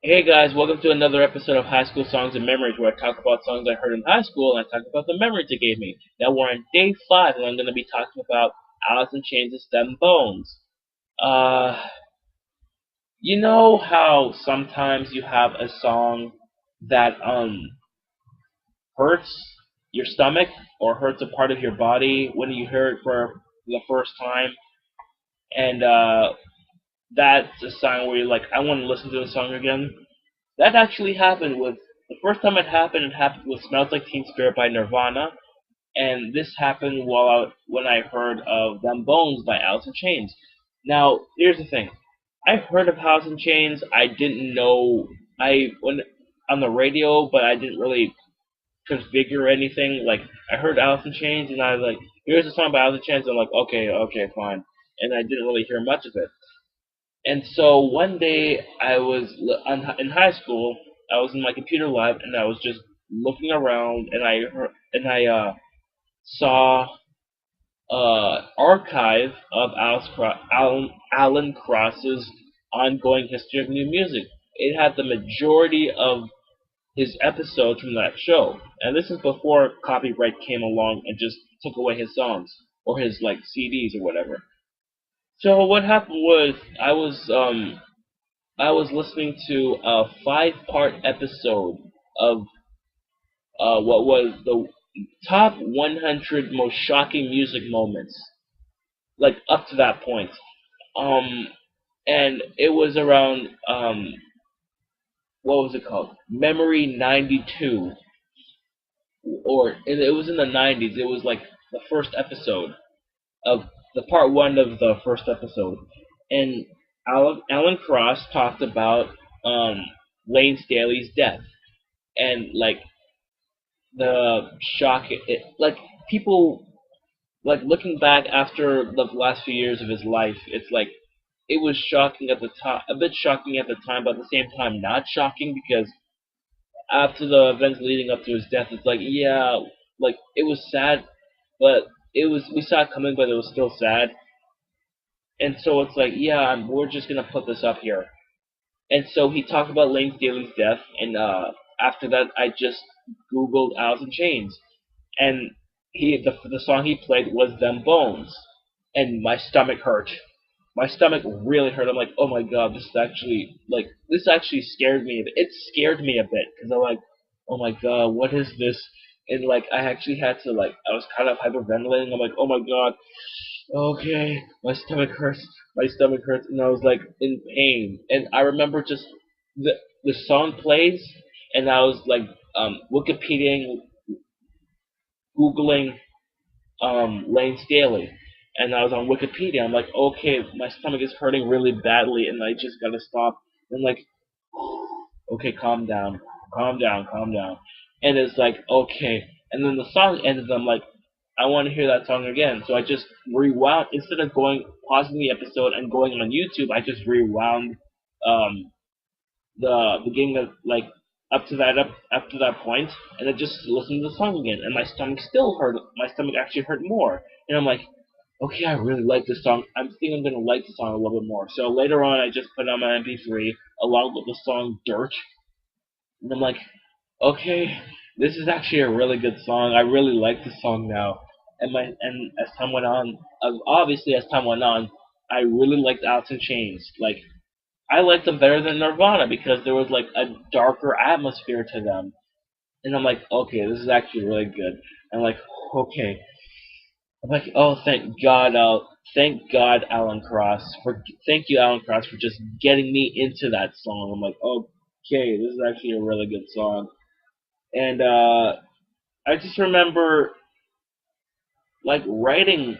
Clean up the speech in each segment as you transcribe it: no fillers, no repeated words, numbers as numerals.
Hey guys, welcome to another episode of High School Songs and Memories, where I talk about songs I heard in high school and I talk about the memories it gave me. Now we're on day 5 and I'm going to be talking about Alice in Chains' Them Bones. Uh, you know how sometimes you have a song that hurts your stomach or hurts a part of your body when you hear it for the first time, and that's a song where you're like, I want to listen to the song again. That actually happened with the first time it happened with "Smells Like Teen Spirit" by Nirvana, and this happened when I heard of "Them Bones" by Alice in Chains. Now, here's the thing: I heard of Alice in Chains. I didn't know I when on the radio, but I didn't really configure anything. Like I heard Alice in Chains, and I was like, "Here's a song by Alice in Chains." I'm like, "Okay, okay, fine," and I didn't really hear much of it. And so one day in high school. I was in my computer lab and I was just looking around and I saw archive of Alan Cross's ongoing history of new music. It had the majority of his episodes from that show, and this is before copyright came along and just took away his songs or his like CDs or whatever. So what happened was I was listening to a 5-part episode of what was the top 100 most shocking music moments, like up to that point. Um, and it was around what was it called? Memory 92, or it was in the 90s. It was like the first episode of the part one of the first episode, and Alan Cross talked about Lane Staley's death and like the shock like people like looking back after the last few years of his life, it's like it was shocking at the time, a bit shocking at the time, but at the same time not shocking because after the events leading up to his death, it's like yeah, like it was sad, but it was we saw it coming, but it was still sad, and so it's like yeah, we're just gonna put this up here, and so he talked about Lane Staley's death, and after that I just Googled Alice in Chains, and the song he played was "Them Bones," and my stomach hurt. My stomach really hurt. I'm like, oh my god, this actually scared me. It scared me a bit because I'm like, oh my god, what is this? And like, I actually had to like, I was kind of hyperventilating. I'm like, oh my god, okay, my stomach hurts. My stomach hurts, and I was like in pain. And I remember just the the song plays, and I was like Wikipediaing, googling Lane Staley, and I was on Wikipedia. I'm like, okay, my stomach is hurting really badly, and I just gotta stop. And like, okay, calm down, calm down, calm down. And it's like, okay. And then the song ended. I'm like, I want to hear that song again. So I just rewound instead of going pausing the episode and going on YouTube. I just rewound um, the beginning of like up to that point, and I just listened to the song again, and my stomach still hurt. My stomach actually hurt more, and I'm like, okay, I really like this song. I think I'm gonna like the song a little bit more. So later on, I just put on my MP3 along with the song "Dirt," and I'm like, okay, this is actually a really good song. I really like this song now. And as time went on, obviously as time went on, I really liked Alice in Chains. Like I liked them better than Nirvana because there was like a darker atmosphere to them. And I'm like, okay, this is actually really good. I'm like, okay. I'm like, oh, thank God, thank you, Alan Cross, for just getting me into that song. I'm like, okay, this is actually a really good song. And I just remember like writing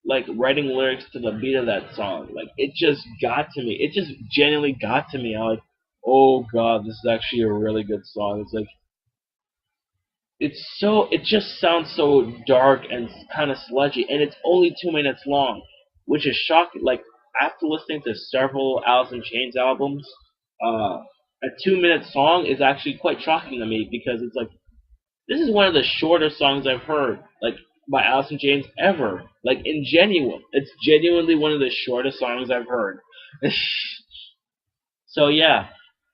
lyrics to the beat of that song. Like it just got to me. It just genuinely got to me. I'm like, oh god, this is actually a really good song. It's like it just sounds so dark and kind of sludgy, and it's only 2 minutes long, which is shocking. Like after listening to several Alice in Chains albums, a 2 minute song is actually quite shocking to me because it's like this is one of the shorter songs I've heard, like by Alice in Chains ever. Like it's genuinely one of the shortest songs I've heard. So yeah,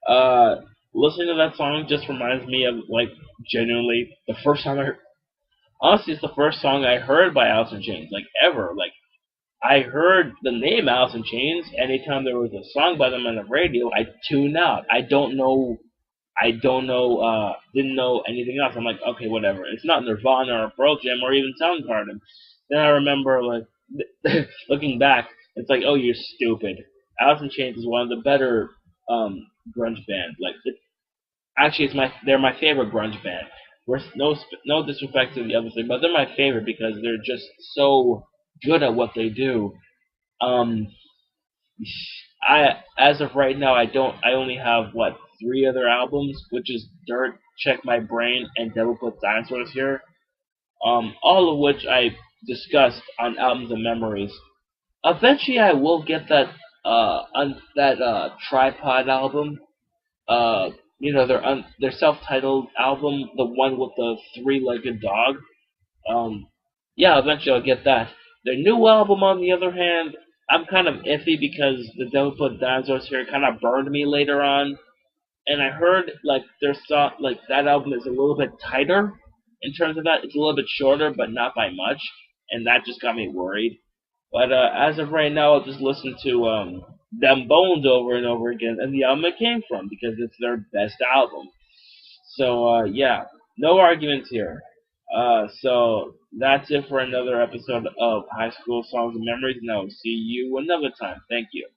Uh, Listening to that song just reminds me of like genuinely the first time I heard. Honestly, it's the first song I heard by Alice in Chains, like ever. Like I heard the name Alice in Chains anytime there was a song by them on the radio. I tune out. I didn't know anything else. I'm like, okay, whatever. It's not Nirvana or Pearl Jam or even Soundgarden. Then I remember, like, looking back, it's like, oh, you're stupid. Alice in Chains is one of the better grunge bands. Like, actually, they're my favorite grunge band. No disrespect to the other thing, but they're my favorite because they're just so good at what they do. Um, I as of right now, I only have what three other albums, which is Dirt, Check My Brain, and Devil Put Dinosaurs Here. All of which I discussed on Albums and Memories. Eventually, I will get that Tripod album. Uh, their self-titled album, the one with the three-legged dog. Um, yeah, eventually I'll get that. Their new album, on the other hand, I'm kind of iffy because the Devil Put Dinosaurs Here kind of burned me later on, and I heard like their song, like that album is a little bit tighter in terms of that. It's a little bit shorter, but not by much, and that just got me worried. But as of right now, I'll just listen to Them Bones over and over again, and the album it came from because it's their best album. So yeah, no arguments here. So that's it for another episode of High School Songs and Memories, and I will see you another time. Thank you.